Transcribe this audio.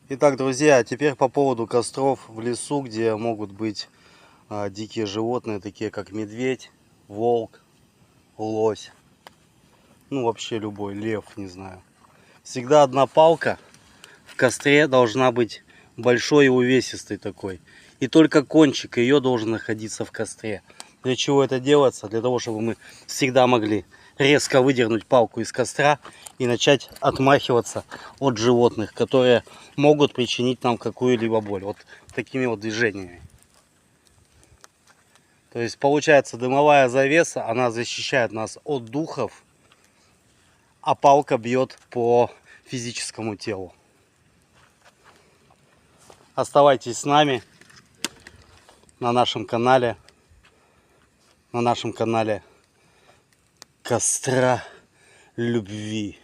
Итак, друзья, теперь по поводу костров в лесу, где могут быть дикие животные, такие как медведь, волк, лось, ну вообще любой, лев, не знаю. Всегда одна палка в костре должна быть большой и увесистой такой. И только кончик ее должен находиться в костре. Для чего это делается? Для того, чтобы мы всегда могли резко выдернуть палку из костра и начать отмахиваться от животных, которые могут причинить нам какую-либо боль. Вот такими вот движениями. То есть получается, дымовая завеса, она защищает нас от духов, а палка бьет по физическому телу. Оставайтесь с нами на нашем канале. Костра любви.